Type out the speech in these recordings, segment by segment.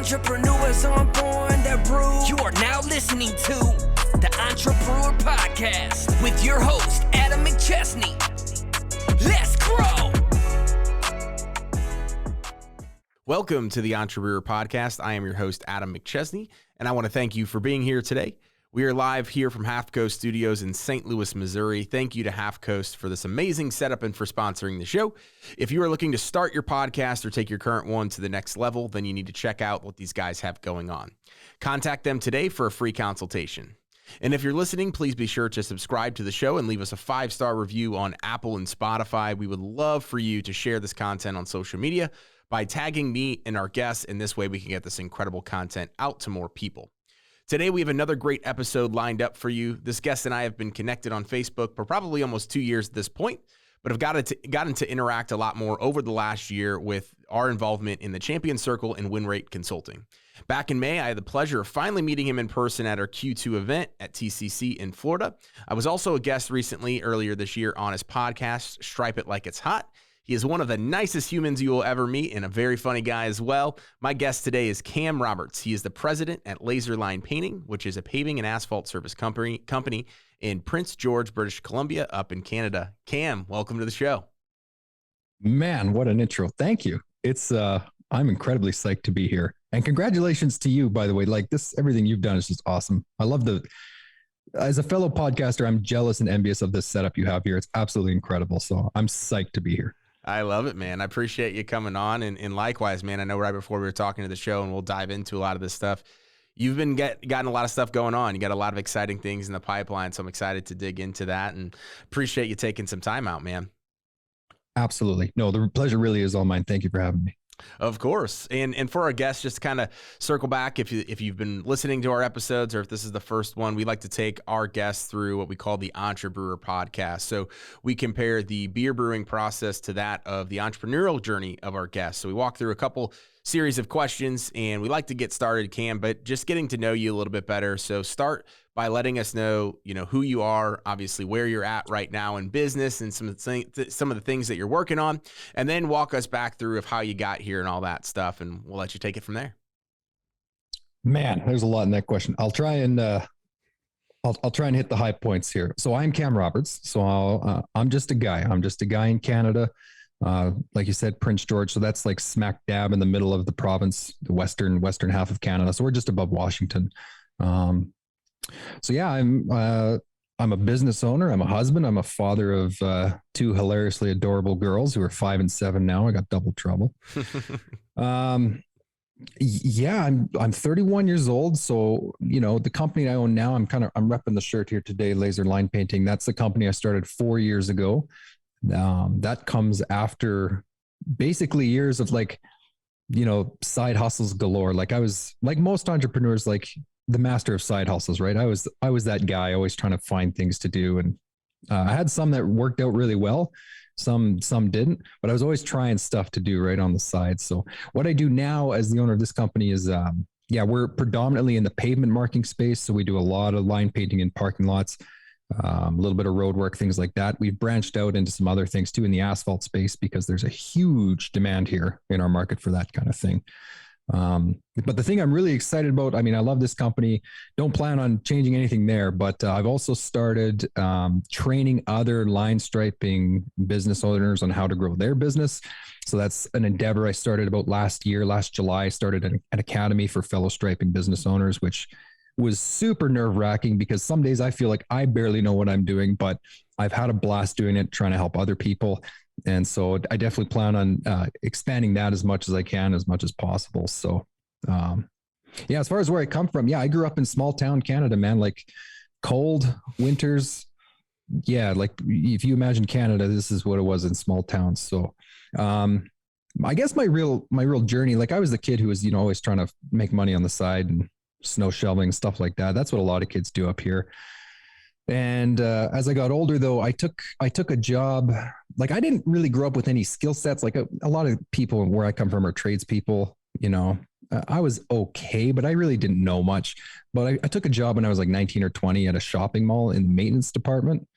Entrepreneurs aren't born, they're brewed. You are now listening to the Entrepreneur Podcast with your host, Adam McChesney. Let's grow! Welcome to the Entrepreneur Podcast. I am your host, Adam McChesney, and I want to thank you for being here today. We are live here from Half Coast Studios in St. Louis, Missouri. Thank you to Half Coast for this amazing setup and for sponsoring the show. If you are looking to start your podcast or take your current one to the next level, then you need to check out what these guys have going on. Contact them today for a free consultation. And if you're listening, please be sure to subscribe to the show and leave us a 5-star review on Apple and Spotify. We would love for you to share this content on social media by tagging me and our guests, and this way we can get this incredible content out to more people. Today, we have another great episode lined up for you. This guest and I have been connected on Facebook for probably almost 2 years at this point, but have gotten to interact a lot more over the last year with our involvement in the Champion Circle and Win Rate Consulting. Back in May, I had the pleasure of finally meeting him in person at our Q2 event at TCC in Florida. I was also a guest recently, earlier this year, on his podcast, Stripe It Like It's Hot. He is one of the nicest humans you will ever meet and a very funny guy as well. My guest today is Cam Roberts. He is the president at Laser Line Painting, which is a paving and asphalt service company in Prince George, British Columbia, up in Canada. Cam, welcome to the show. Man, what an intro. Thank you. I'm incredibly psyched to be here. And congratulations to you, by the way. Like everything you've done is just awesome. As a fellow podcaster, I'm jealous and envious of this setup you have here. It's absolutely incredible. So I'm psyched to be here. I love it, man. I appreciate you coming on. And likewise, man, I know right before we were talking to the show, and we'll dive into a lot of this stuff, you've been gotten a lot of stuff going on. You got a lot of exciting things in the pipeline, so I'm excited to dig into that and appreciate you taking some time out, man. Absolutely. No, the pleasure really is all mine. Thank you for having me. Of course. And for our guests, just to kind of circle back, if you've been listening to our episodes or if this is the first one, we like to take our guests through what we call the Entrepreneur Podcast. So we compare the beer brewing process to that of the entrepreneurial journey of our guests. So we walk through a couple series of questions, and we like to get started, Cam, but just getting to know you a little bit better. So start by letting us know, who you are, obviously where you're at right now in business and some of the things that you're working on, and then walk us back through of how you got here and all that stuff, and we'll let you take it from there. Man, there's a lot in that question. I'll try and hit the high points here. So I'm Cam Roberts. So I'm just a guy. I'm just a guy in Canada. Like you said, Prince George. So that's like smack dab in the middle of the province, the western half of Canada. So we're just above Washington. So yeah, I'm a business owner. I'm a husband. I'm a father of 2 hilariously adorable girls who are 5 and 7 now. I got double trouble. Yeah, I'm 31 years old. So, the company I own now, I'm repping the shirt here today, Laser Line Painting. That's the company I started 4 years ago. That comes after basically years of side hustles galore. Like I was like most entrepreneurs, like the master of side hustles, right? I was that guy always trying to find things to do. And I had some that worked out really well. Some didn't, but I was always trying stuff to do right on the side. So what I do now as the owner of this company is, we're predominantly in the pavement marking space. So we do a lot of line painting in parking lots, a little bit of road work, things like that. We've branched out into some other things too in the asphalt space because there's a huge demand here in our market for that kind of thing. But the thing I'm really excited about, I love this company, don't plan on changing anything there, but I've also started training other line striping business owners on how to grow their business. So that's an endeavor I started about last July. I started an academy for fellow striping business owners, which was super nerve-wracking because some days I feel like I barely know what I'm doing, but I've had a blast doing it, trying to help other people. And so I definitely plan on expanding that as much as I can, as much as possible. So, as far as where I come from, I grew up in small town Canada, man, like cold winters. Yeah. Like if you imagine Canada, this is what it was in small towns. So, I guess my real journey, like I was the kid who was, always trying to make money on the side and snow shoveling, stuff like that. That's what a lot of kids do up here. And as I got older, though, I took a job. Like I didn't really grow up with any skill sets. Like a lot of people where I come from are tradespeople. I was okay, but I really didn't know much. But I took a job when I was like 19 or 20 at a shopping mall in the maintenance department.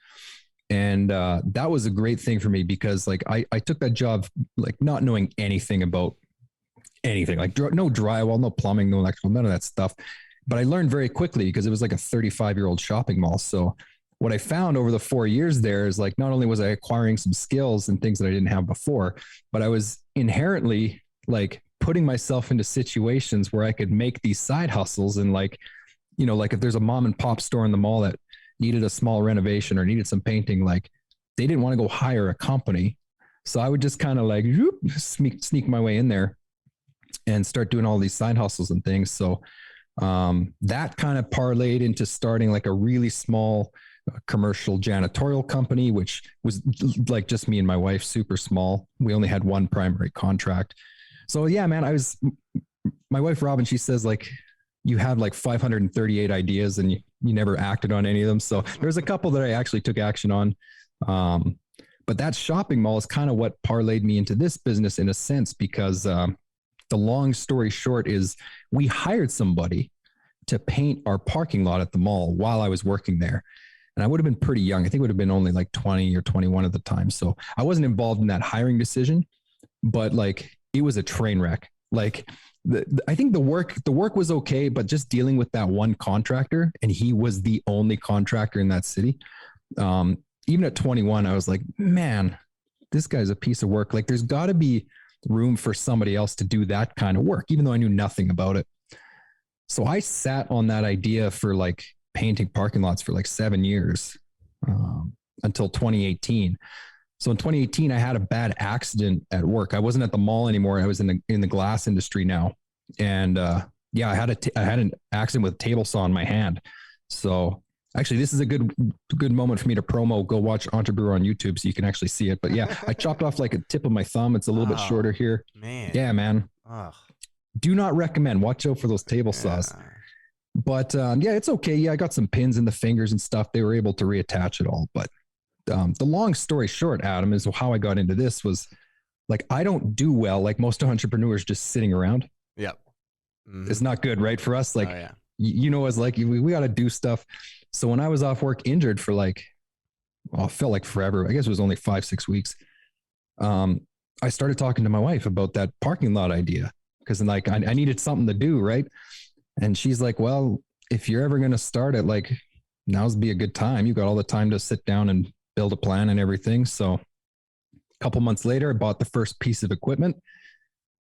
And that was a great thing for me because like I took that job like not knowing anything about anything, like no drywall, no plumbing, no electrical, none of that stuff. But I learned very quickly because it was like a 35-year-old shopping mall. So what I found over the 4 years there is like, not only was I acquiring some skills and things that I didn't have before, but I was inherently like putting myself into situations where I could make these side hustles. And like, you know, like if there's a mom and pop store in the mall that needed a small renovation or needed some painting, like they didn't want to go hire a company. So I would just kind of like sneak my way in there and start doing all these side hustles and things. So that kind of parlayed into starting like a really small commercial janitorial company, which was like just me and my wife, super small. We only had one primary contract. So yeah, man, my wife, Robin, she says like, you had like 538 ideas and you never acted on any of them. So there's a couple that I actually took action on. But that shopping mall is kind of what parlayed me into this business in a sense, because the long story short is we hired somebody to paint our parking lot at the mall while I was working there. And I would have been pretty young. I think it would have been only like 20 or 21 at the time. So I wasn't involved in that hiring decision, but like it was a train wreck. Like I think the work was okay, but just dealing with that one contractor, and he was the only contractor in that city. Even at 21, I was like, man, this guy's a piece of work. Like there's got to be room for somebody else to do that kind of work, even though I knew nothing about it. So I sat on that idea for like painting parking lots for like 7 years until 2018. So in 2018, I had a bad accident at work. I wasn't at the mall anymore. I was in the glass industry now. And yeah, I had an accident with a table saw in my hand. So actually, this is a good moment for me to promo. Go watch Entrepreneur on YouTube so you can actually see it. But yeah, I chopped off like a tip of my thumb. It's a little bit shorter here. Man. Yeah, man. Ugh. Do not recommend. Watch out for those table saws. But yeah, it's okay. Yeah, I got some pins in the fingers and stuff. They were able to reattach it all. But the long story short, Adam, is how I got into this was like, I don't do well like most entrepreneurs just sitting around. Yep. Mm-hmm. It's not good, right? For us, like, you know, it's like we got to do stuff. So when I was off work injured for like, well, it felt like forever. I guess it was only 5-6 weeks. I started talking to my wife about that parking lot idea because like I needed something to do, right? And she's like, well, if you're ever going to start it, like now's be a good time. You got all the time to sit down and build a plan and everything. So a couple months later, I bought the first piece of equipment.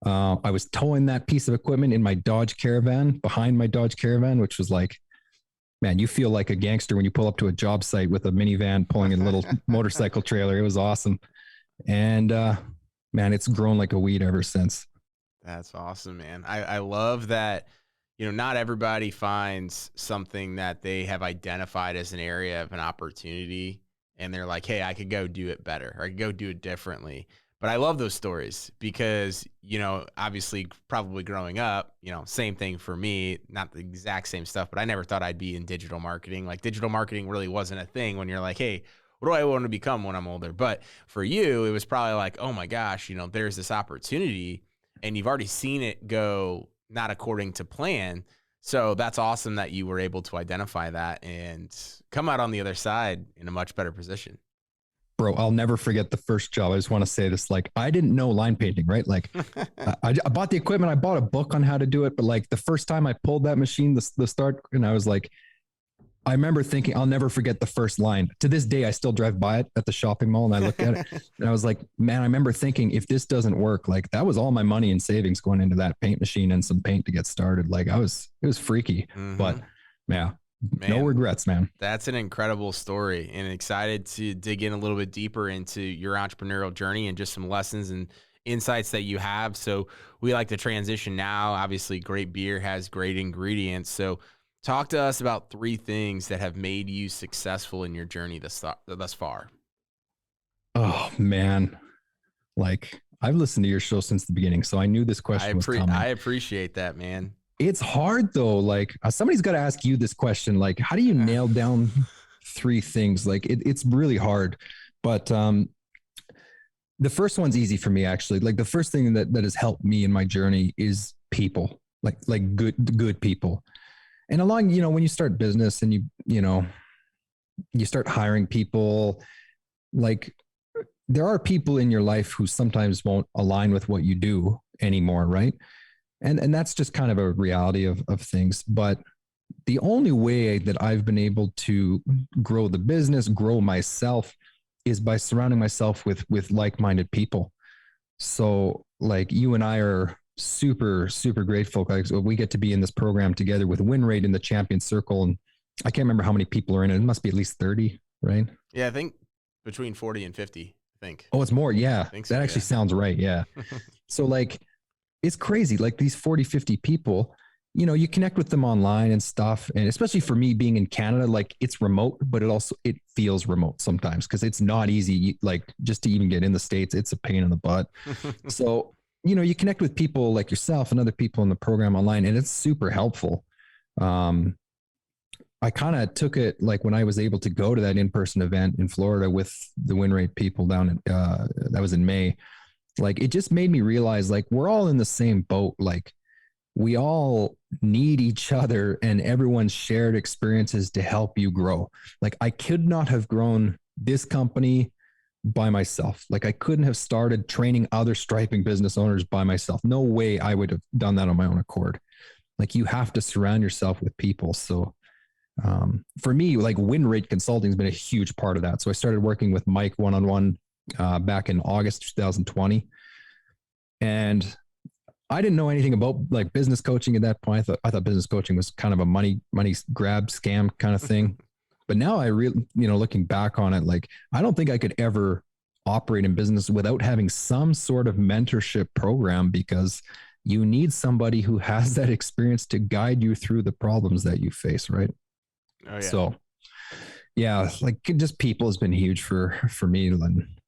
I was towing that piece of equipment in my Dodge Caravan, behind my Dodge Caravan, which was like, man, you feel like a gangster when you pull up to a job site with a minivan pulling a little motorcycle trailer. It was awesome. And man, it's grown like a weed ever since. That's awesome, man. I love that, you know, not everybody finds something that they have identified as an area of an opportunity and they're like, hey, I could go do it better or I could go do it differently. But I love those stories because, you know, obviously probably growing up, you know, same thing for me, not the exact same stuff, but I never thought I'd be in digital marketing. Like digital marketing really wasn't a thing when you're like, hey, what do I want to become when I'm older? But for you, it was probably like, oh my gosh, you know, there's this opportunity and you've already seen it go not according to plan. So that's awesome that you were able to identify that and come out on the other side in a much better position. Bro, I'll never forget the first job. I just want to say this, like, I didn't know line painting, right? Like I bought the equipment. I bought a book on how to do it. But like the first time I pulled that machine, the start, and I was like, I remember thinking, I'll never forget the first line. To this day, I still drive by it at the shopping mall and I look at it and I was like, man, I remember thinking if this doesn't work, like that was all my money and savings going into that paint machine and some paint to get started. Like it was freaky, but yeah, no regrets, man. That's an incredible story and excited to dig in a little bit deeper into your entrepreneurial journey and just some lessons and insights that you have. So we like to transition now. Obviously, great beer has great ingredients. So talk to us about 3 things that have made you successful in your journey thus far. Oh, man. Like, I've listened to your show since the beginning, so I knew this question was coming. I appreciate that, man. It's hard, though. Like, somebody's got to ask you this question. Like, how do you nail down 3 things? Like, it's really hard. But the first one's easy for me, actually. Like, the first thing that has helped me in my journey is people, like good people. And along, you know, when you start business and you start hiring people, like there are people in your life who sometimes won't align with what you do anymore, right? And that's just kind of a reality of things. But the only way that I've been able to grow the business, grow myself, is by surrounding myself with like-minded people. So like you and I are super, super grateful. Like, so we get to be in this program together with Win Rate in the Champion Circle. And I can't remember how many people are in it. It must be at least 30, right? Yeah, I think between 40 and 50, I think. Oh, it's more. Yeah. So, that actually sounds right. Yeah. So like, it's crazy. Like these 40, 50 people, you know, you connect with them online and stuff. And especially for me being in Canada, like it's remote, but it feels remote sometimes because it's not easy. Like just to even get in the States, it's a pain in the butt. So, you know, you connect with people like yourself and other people in the program online, and it's super helpful. I kind of took it like when I was able to go to that in-person event in Florida with the Win Rate people down in, that was in May. Like it just made me realize like we're all in the same boat. Like we all need each other and everyone's shared experiences to help you grow. Like I could not have grown this company by myself. Like I couldn't have started training other striping business owners by myself. No way I would have done that on my own accord. Like you have to surround yourself with people. So for me, like Win Rate Consulting has been a huge part of that. So I started working with Mike one-on-one back in August 2020. And I didn't know anything about like business coaching at that point. I thought business coaching was kind of a money grab scam kind of thing. But now I really, you know, looking back on it, like I don't think I could ever operate in business without having some sort of mentorship program, because you need somebody who has that experience to guide you through the problems that you face. Right. Oh, yeah. So yeah, like just people has been huge for me,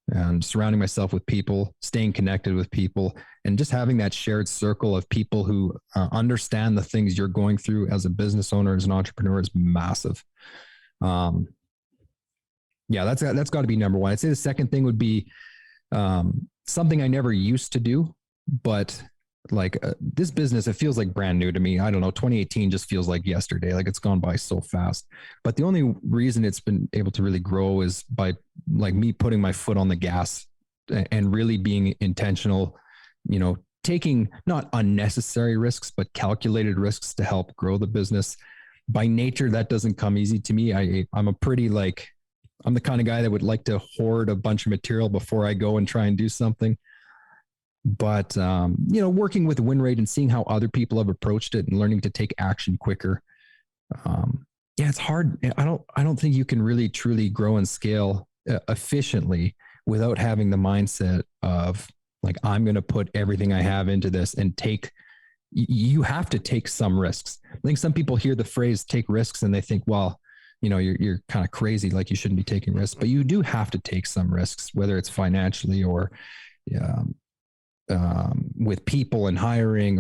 and surrounding myself with people, staying connected with people, and just having that shared circle of people who understand the things you're going through as a business owner, as an entrepreneur, is massive. Yeah, that's got to be number one. I'd say the second thing would be something I never used to do, but like this business, it feels like brand new to me. I don't know. 2018 just feels like yesterday. Like it's gone by so fast. But the only reason it's been able to really grow is by like me putting my foot on the gas and really being intentional, you know, taking not unnecessary risks, but calculated risks to help grow the business. By nature, that doesn't come easy to me. I'm a pretty like, I'm the kind of guy that would like to hoard a bunch of material before I go and try and do something. But, you know, working with Win Rate and seeing how other people have approached it and learning to take action quicker. Yeah, it's hard. I don't think you can really truly grow and scale efficiently without having the mindset of like, I'm going to put everything I have into this and you have to take some risks. I think some people hear the phrase take risks and they think, well, you know, you're kind of crazy. Like you shouldn't be taking risks, but you do have to take some risks, whether it's financially or, with people and hiring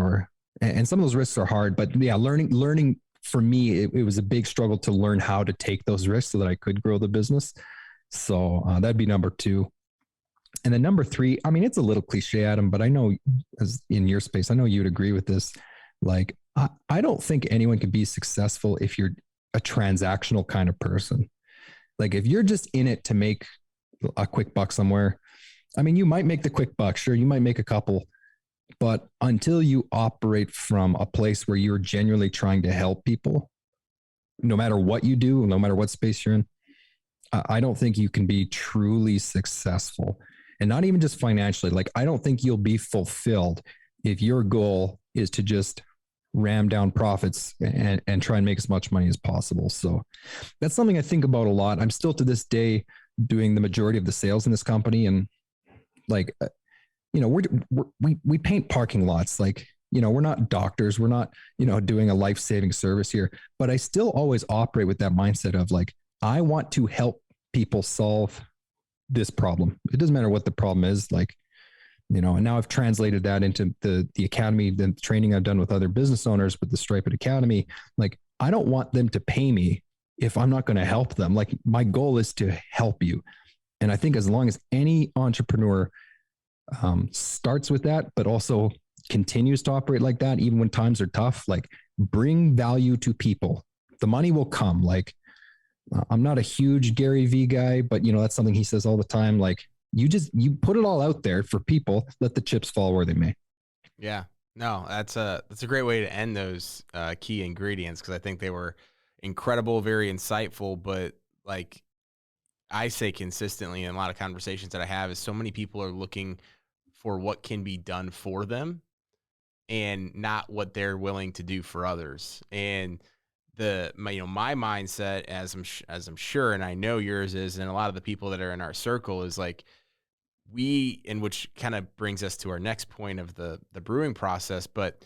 and some of those risks are hard, but yeah, learning for me, it was a big struggle to learn how to take those risks so that I could grow the business. So that'd be number two. And then number three, I mean, it's a little cliche, Adam, but I know as in your space, I know you'd agree with this. Like, I don't think anyone can be successful if you're a transactional kind of person. Like if you're just in it to make a quick buck somewhere, I mean, you might make the quick buck. Sure, you might make a couple, but until you operate from a place where you're genuinely trying to help people, no matter what you do, no matter what space you're in, I don't think you can be truly successful. And not even just financially. Like, I don't think you'll be fulfilled if your goal is to just ram down profits and try and make as much money as possible. So that's something I think about a lot. I'm still to this day doing the majority of the sales in this company. And like, you know, we paint parking lots. Like, you know, we're not doctors. We're not, you know, doing a life-saving service here, but I still always operate with that mindset of like, I want to help people solve this problem. It doesn't matter what the problem is, like, you know, and now I've translated that into the academy, the training I've done with other business owners with the Stripe It Academy. Like, I don't want them to pay me if I'm not going to help them. Like, my goal is to help you. And I think as long as any entrepreneur starts with that, but also continues to operate like that, even when times are tough, like bring value to people, the money will come. Like, I'm not a huge Gary V guy, but you know, that's something he says all the time. Like, you put it all out there for people, let the chips fall where they may. Yeah. No, that's a great way to end those key ingredients, because I think they were incredible, very insightful. But like I say consistently in a lot of conversations that I have, is so many people are looking for what can be done for them and not what they're willing to do for others. And my mindset, as I'm sure, and I know yours is, and a lot of the people that are in our circle is like, and which kind of brings us to our next point of the brewing process. But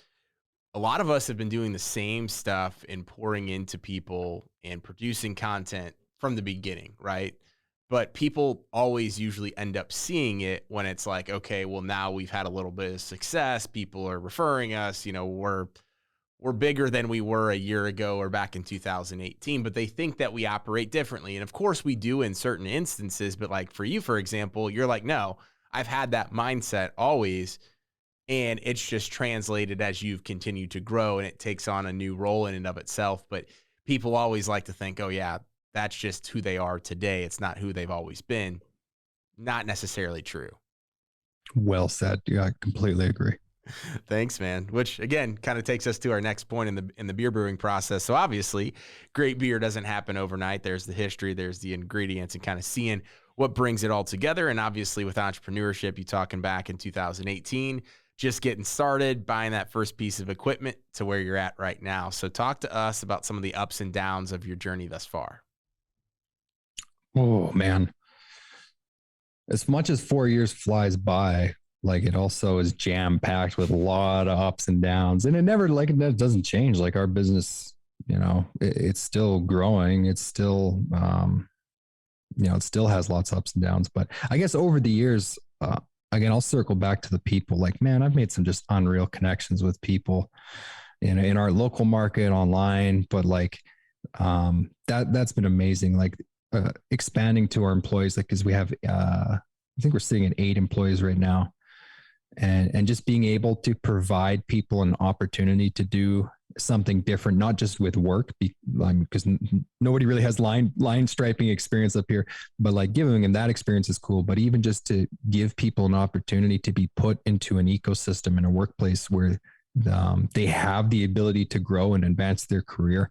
a lot of us have been doing the same stuff and pouring into people and producing content from the beginning, right? But people always usually end up seeing it when it's like, okay, well, now we've had a little bit of success. People are referring us, we're bigger than we were a year ago or back in 2018, but they think that we operate differently. And of course we do in certain instances, but like for you, for example, you're like, no, I've had that mindset always. And it's just translated as you've continued to grow, and it takes on a new role in and of itself. But people always like to think, oh yeah, that's just who they are today. It's not who they've always been. Not necessarily true. Well said. Yeah, I completely agree. Thanks, man. Which again kind of takes us to our next point in the beer brewing process. So obviously, great beer doesn't happen overnight. There's the history, there's the ingredients, and kind of seeing what brings it all together. And obviously, with entrepreneurship, you talking back in 2018, just getting started, buying that first piece of equipment to where you're at right now. So talk to us about some of the ups and downs of your journey thus far. Oh man, as much as 4 years flies by, like it also is jam packed with a lot of ups and downs, and it doesn't change. Like our business, it's still growing. It's still, it still has lots of ups and downs, but I guess over the years, again, I'll circle back to the people. Like, man, I've made some just unreal connections with people in our local market, online, but like, that's been amazing. Like, expanding to our employees, like, cause we have, I think we're sitting at 8 employees right now. And just being able to provide people an opportunity to do something different, not just with work, because nobody really has line striping experience up here, but like giving them that experience is cool. But even just to give people an opportunity to be put into an ecosystem in a workplace where they have the ability to grow and advance their career,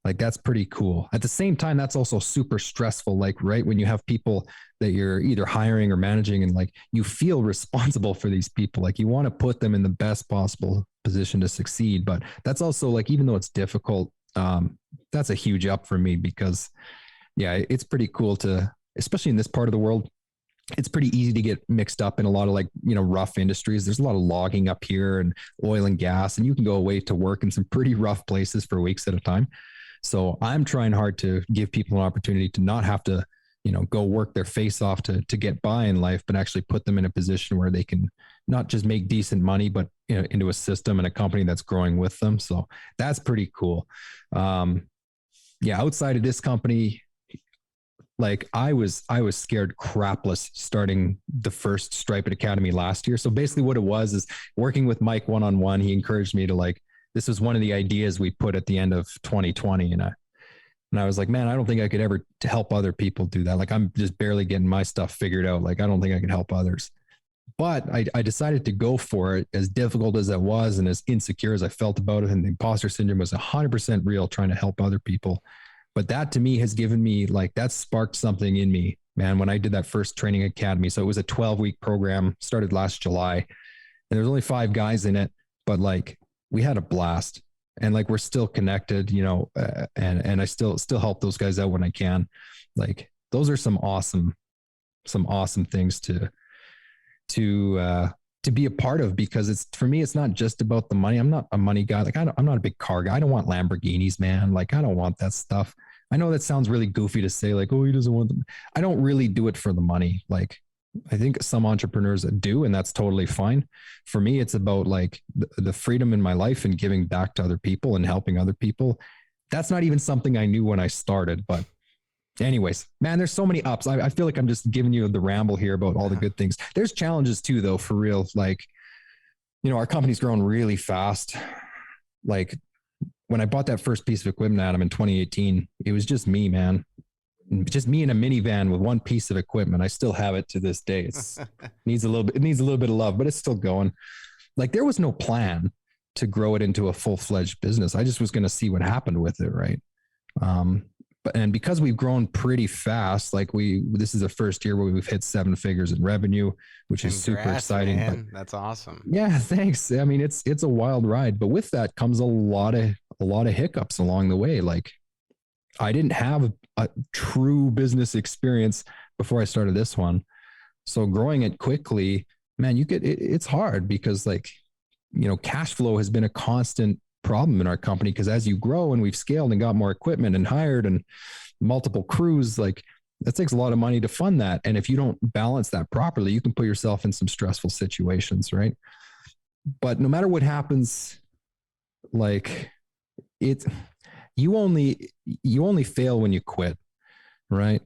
like that's pretty cool. At the same time, that's also super stressful. Like, right, when you have people that you're either hiring or managing, and like you feel responsible for these people, like you want to put them in the best possible position to succeed. But that's also like, even though it's difficult, that's a huge up for me, because yeah, it's pretty cool to, especially in this part of the world, it's pretty easy to get mixed up in a lot of rough industries. There's a lot of logging up here and oil and gas, and you can go away to work in some pretty rough places for weeks at a time. So I'm trying hard to give people an opportunity to not have to, go work their face off to get by in life, but actually put them in a position where they can not just make decent money, but into a system and a company that's growing with them. So that's pretty cool. Outside of this company, like I was scared crapless starting the first Stripe It Academy last year. So basically what it was is working with Mike one-on-one. He encouraged me to this was one of the ideas we put at the end of 2020. And I was like, man, I don't think I could ever help other people do that. Like, I'm just barely getting my stuff figured out. Like, I don't think I could help others. But I decided to go for it, as difficult as that was and as insecure as I felt about it. And the imposter syndrome was 100% real, trying to help other people. But that to me has given me, that sparked something in me, man, when I did that first training academy. So it was a 12-week program, started last July, and there was only 5 guys in it, but we had a blast, and we're still connected, and I still help those guys out when I can. Those are some awesome things to be a part of, because for me, it's not just about the money. I'm not a money guy. I'm not a big car guy. I don't want Lamborghinis, man. I don't want that stuff. I know that sounds really goofy to say, oh, he doesn't want them. I don't really do it for the money. I think some entrepreneurs do, and that's totally fine. For me, it's about the freedom in my life and giving back to other people and helping other people. That's not even something I knew when I started, but anyways, man, there's so many ups. I feel like I'm just giving you the ramble here about all the good things. There's challenges too, though, for real. Our company's growing really fast. When I bought that first piece of equipment, Adam, in 2018, it was just me, man. Just me in a minivan with one piece of equipment. I still have it to this day. It needs a little bit of love, but it's still going. Like there was no plan to grow it into a full-fledged business. I just was going to see what happened with it. Right. And because we've grown pretty fast, like this is the first year where we've hit 7 figures in revenue, which is super exciting. Man. That's awesome. Yeah, thanks. I mean, it's a wild ride, but with that comes a lot of hiccups along the way. Like I didn't have a true business experience before I started this one. So growing it quickly, man, it's hard because like, cash flow has been a constant problem in our company, because as you grow and we've scaled and got more equipment and hired and multiple crews, like that takes a lot of money to fund that. And if you don't balance that properly, you can put yourself in some stressful situations, right? But no matter what happens, like you only fail when you quit, right?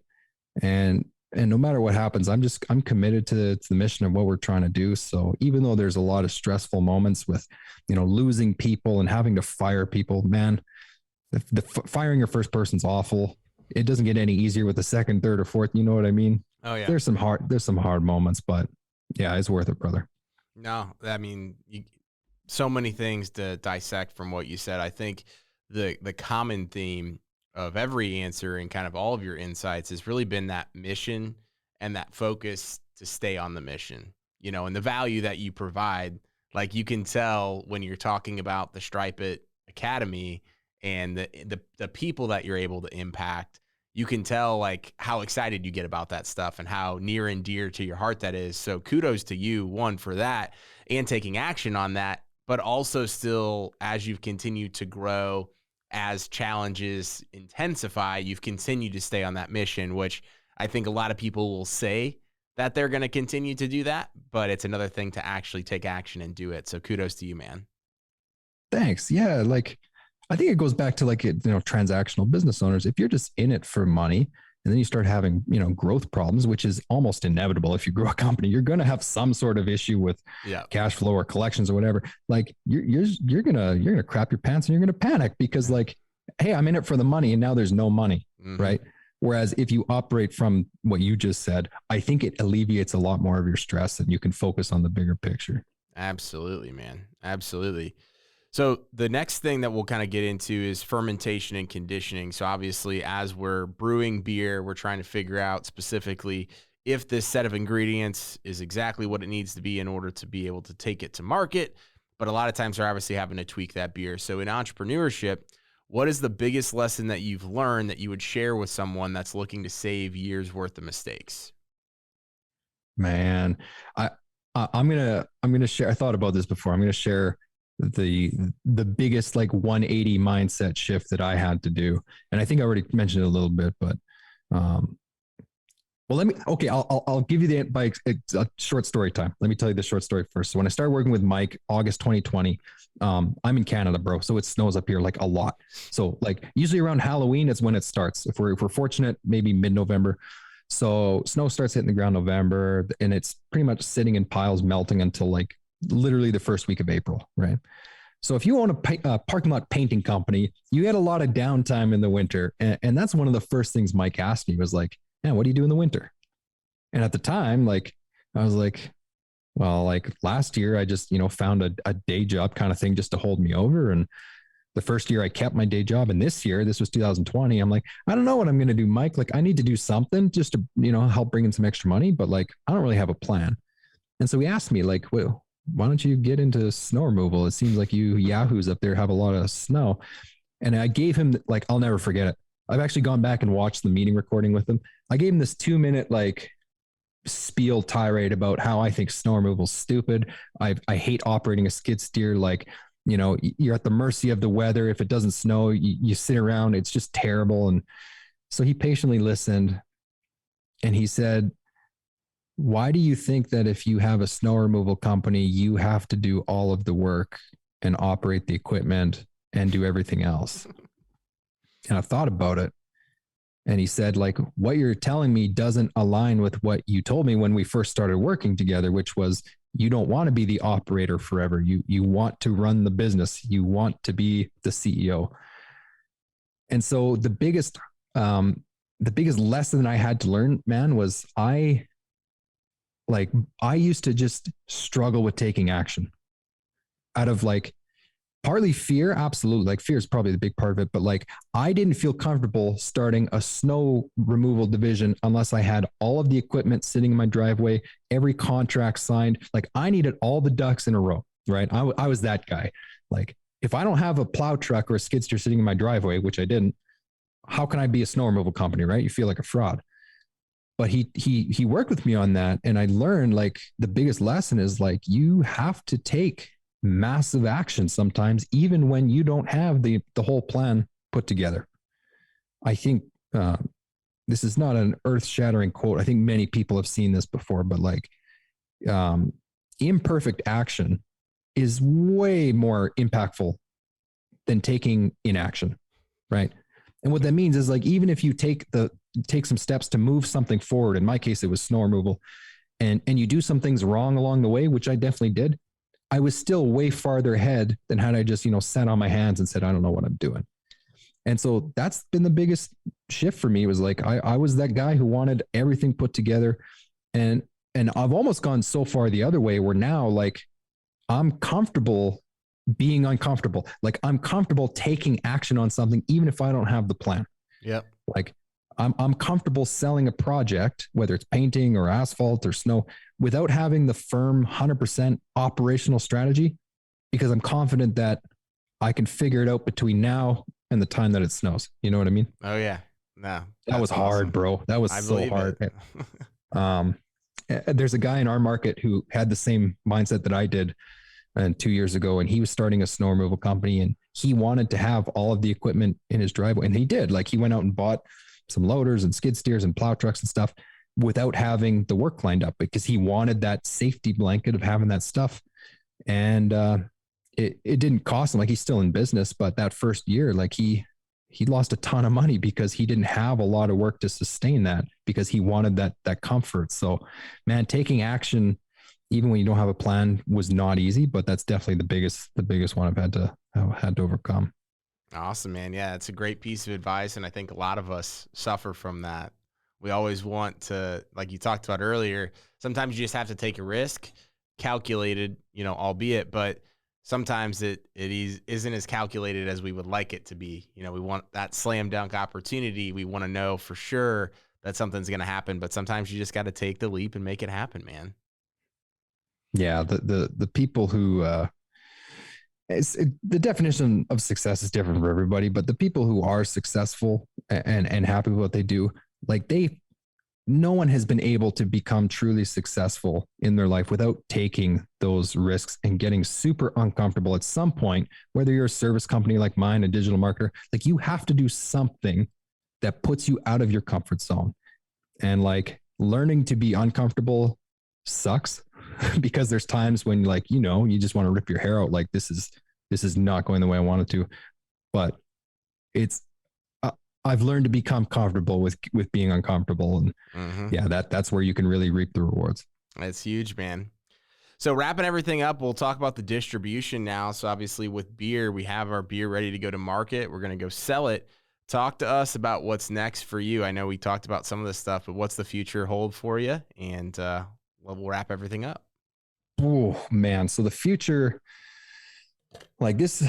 And no matter what happens, I'm committed to the mission of what we're trying to do. So even though there's a lot of stressful moments with, losing people and having to fire people, man, firing your first person's awful. It doesn't get any easier with the second, third, or fourth. You know what I mean? Oh yeah. There's some hard moments, but yeah, it's worth it, brother. No, I mean, so many things to dissect from what you said. I think the common theme of every answer and kind of all of your insights has really been that mission and that focus to stay on the mission, and the value that you provide. Like you can tell when you're talking about the Stripe It Academy and the people that you're able to impact, you can tell like how excited you get about that stuff and how near and dear to your heart that is. So kudos to you, one, for that and taking action on that, but also still, as you've continued to grow, as challenges intensify, you've continued to stay on that mission, which I think a lot of people will say that they're going to continue to do that, but it's another thing to actually take action and do it. So kudos to you, man. Thanks. Yeah. Like, I think it goes back to like, transactional business owners. If you're just in it for money and then you start having, growth problems, which is almost inevitable. If you grow a company, you're going to have some sort of issue with cash flow or collections or whatever. Like you're going to crap your pants and you're going to panic because like, hey, I'm in it for the money and now there's no money. Mm-hmm. Right. Whereas if you operate from what you just said, I think it alleviates a lot more of your stress and you can focus on the bigger picture. Absolutely, man. Absolutely. So the next thing that we'll kind of get into is fermentation and conditioning. So obviously, as we're brewing beer, we're trying to figure out specifically if this set of ingredients is exactly what it needs to be in order to be able to take it to market. But a lot of times they're obviously having to tweak that beer. So in entrepreneurship, what is the biggest lesson that you've learned that you would share with someone that's looking to save years worth of mistakes? Man, I'm gonna share. I thought about this before. I'm gonna share the biggest like 180 mindset shift that I had to do, and I think I already mentioned it a little bit, but well, I'll give you a short story time. Let me tell you the short story first. So when I started working with Mike, August 2020, I'm in Canada, bro. So it snows up here like a lot. So like usually around Halloween is when it starts. If we're fortunate, maybe mid-November. So snow starts hitting the ground November and it's pretty much sitting in piles melting until like literally the first week of April, right? So if you own a parking lot painting company, you get a lot of downtime in the winter. And that's one of the first things Mike asked me was like, man, what do you do in the winter? And at the time, like, I was like, well, like last year, I just, found a day job kind of thing just to hold me over. And the first year I kept my day job. And this year, this was 2020. I'm like, I don't know what I'm going to do, Mike. Like, I need to do something just to, help bring in some extra money. But like, I don't really have a plan. And so he asked me like, well, why don't you get into snow removal? It seems like you yahoos up there have a lot of snow. And I gave him like, I'll never forget it. I've actually gone back and watched the meeting recording with him. I gave him this 2-minute like spiel tirade about how I think snow removal is stupid. I hate operating a skid steer. Like, you're at the mercy of the weather. If it doesn't snow, you sit around. It's just terrible. And so he patiently listened and he said, why do you think that if you have a snow removal company, you have to do all of the work and operate the equipment and do everything else? And I thought about it. And he said, like, what you're telling me doesn't align with what you told me when we first started working together, which was you don't want to be the operator forever. You want to run the business. You want to be the CEO. And so the biggest lesson I had to learn, man, was I used to just struggle with taking action. out of like partly fear. Absolutely. Like fear is probably the big part of it, but like I didn't feel comfortable starting a snow removal division unless I had all of the equipment sitting in my driveway, every contract signed. Like I needed all the ducks in a row, right? I was that guy. Like if I don't have a plow truck or a skid steer sitting in my driveway, which I didn't, how can I be a snow removal company, right? You feel like a fraud. But he worked with me on that. And I learned like the biggest lesson is like, you have to take massive action sometimes, even when you don't have the whole plan put together. I think this is not an earth shattering quote. I think many people have seen this before, but like imperfect action is way more impactful than taking inaction, right? And what that means is like, even if you take some steps to move something forward, in my case, it was snow removal, and you do some things wrong along the way, which I definitely did, I was still way farther ahead than had I just, sat on my hands and said, I don't know what I'm doing. And so that's been the biggest shift for me, was like, I was that guy who wanted everything put together. And I've almost gone so far the other way where now like I'm comfortable being uncomfortable. Like I'm comfortable taking action on something, even if I don't have the plan. Yep. Like I'm comfortable selling a project, whether it's painting or asphalt or snow, without having the firm 100% operational strategy, because I'm confident that I can figure it out between now and the time that it snows. You know what I mean? Oh yeah. No, that was hard, awesome, bro. That was so hard. There's a guy in our market who had the same mindset that I did. And 2 years ago, and he was starting a snow removal company, and he wanted to have all of the equipment in his driveway. And he did. Like he went out and bought some loaders and skid steers and plow trucks and stuff without having the work lined up, because he wanted that safety blanket of having that stuff. And it didn't cost him. Like he's still in business, but that first year, like he lost a ton of money because he didn't have a lot of work to sustain that, because he wanted that comfort. So man, taking action even when you don't have a plan was not easy, but that's definitely the biggest one I've had to overcome. Awesome, man. Yeah, it's a great piece of advice. And I think a lot of us suffer from that. We always want to, like you talked about earlier, sometimes you just have to take a risk, calculated, albeit, but sometimes it isn't as calculated as we would like it to be. We want that slam dunk opportunity. We want to know for sure that something's going to happen, but sometimes you just got to take the leap and make it happen, man. Yeah, the people who the definition of success is different for everybody, but the people who are successful and happy with what they do, like no one has been able to become truly successful in their life without taking those risks and getting super uncomfortable at some point. Whether you're a service company like mine, a digital marketer, like you have to do something that puts you out of your comfort zone. And like learning to be uncomfortable sucks because there's times when like, you just want to rip your hair out. Like this is not going the way I want it to, but I've learned to become comfortable with being uncomfortable. And yeah, that's where you can really reap the rewards. That's huge, man. So wrapping everything up, we'll talk about the distribution now. So obviously with beer, we have our beer ready to go to market. We're going to go sell it. Talk to us about what's next for you. I know we talked about some of this stuff, but what's the future hold for you? And we'll wrap everything up. Oh man. So the future, like this,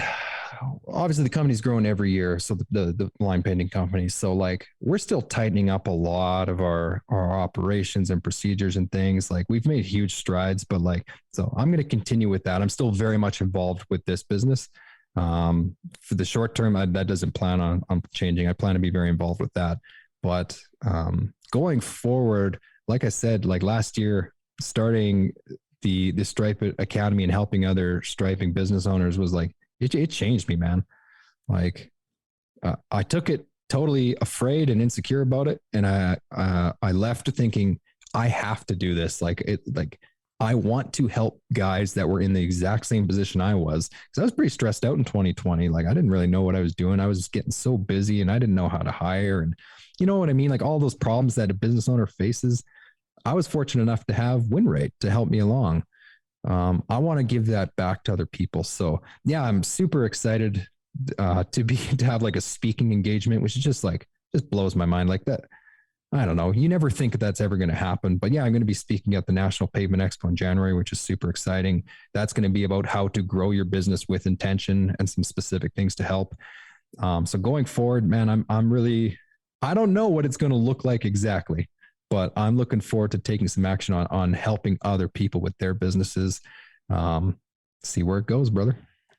obviously the company's growing every year. So the line painting company. So like we're still tightening up a lot of our operations and procedures and things. Like we've made huge strides, but like, so I'm going to continue with that. I'm still very much involved with this business. For the short term, that doesn't plan on changing. I plan to be very involved with that. But going forward, like I said, like last year, starting the Stripe Academy and helping other striping business owners was like, it changed me, man. Like I took it totally afraid and insecure about it. And I left thinking I have to do this. Like I want to help guys that were in the exact same position I was, because I was pretty stressed out in 2020. Like I didn't really know what I was doing. I was getting so busy and I didn't know how to hire. And you know what I mean? Like all those problems that a business owner faces, I was fortunate enough to have Win Rate to help me along. I want to give that back to other people. So yeah, I'm super excited to have like a speaking engagement, which is just blows my mind like that. I don't know. You never think that's ever going to happen. But yeah, I'm going to be speaking at the National Pavement Expo in January, which is super exciting. That's going to be about how to grow your business with intention and some specific things to help. So going forward, man, I'm really, I don't know what it's going to look like exactly, but I'm looking forward to taking some action on helping other people with their businesses. See where it goes, brother.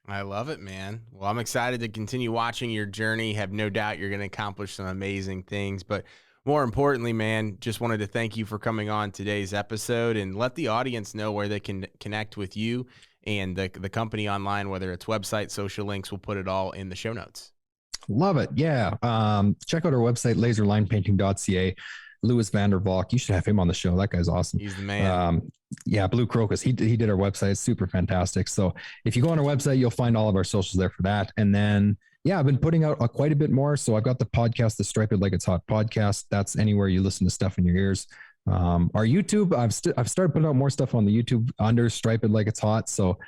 I love it, man. Well, I'm excited to continue watching your journey. Have no doubt you're going to accomplish some amazing things. But more importantly, man, just wanted to thank you for coming on today's episode and let the audience know where they can connect with you and the company online, whether it's website, social links. We'll put it all in the show notes. Love it. Yeah. Check out our website, laserlinepainting.ca. Louis Vandervalk. You should have him on the show. That guy's awesome. He's the man. Yeah, Blue Crocus. He did our website. It's super fantastic. So if you go on our website, you'll find all of our socials there for that. And then, yeah, I've been putting out quite a bit more. So I've got the podcast, the Stripe It Like It's Hot podcast. That's anywhere you listen to stuff in your ears. Our YouTube, I've started putting out more stuff on the YouTube under Stripe It Like It's Hot. So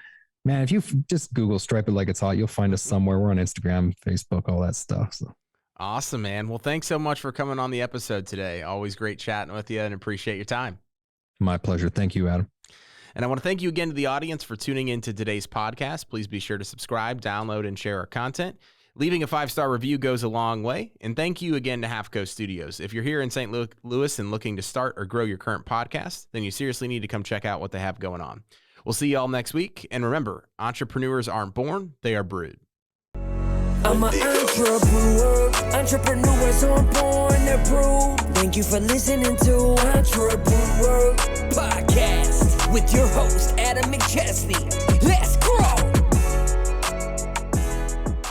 man, if you just Google Stripe It Like It's Hot, you'll find us somewhere. We're on Instagram, Facebook, all that stuff. So. Awesome, man. Well, thanks so much for coming on the episode today. Always great chatting with you and appreciate your time. My pleasure. Thank you, Adam. And I want to thank you again to the audience for tuning into today's podcast. Please be sure to subscribe, download, and share our content. Leaving a 5-star review goes a long way. And thank you again to Half Coast Studios. If you're here in St. Louis and looking to start or grow your current podcast, then you seriously need to come check out what they have going on. We'll see you all next week. And remember, entrepreneurs aren't born, they are brewed. I'm an entrepreneur. Entrepreneurs aren't born, they're brewed. Thank you for listening to Entrepreneur Podcast with your host, Adam McChesney.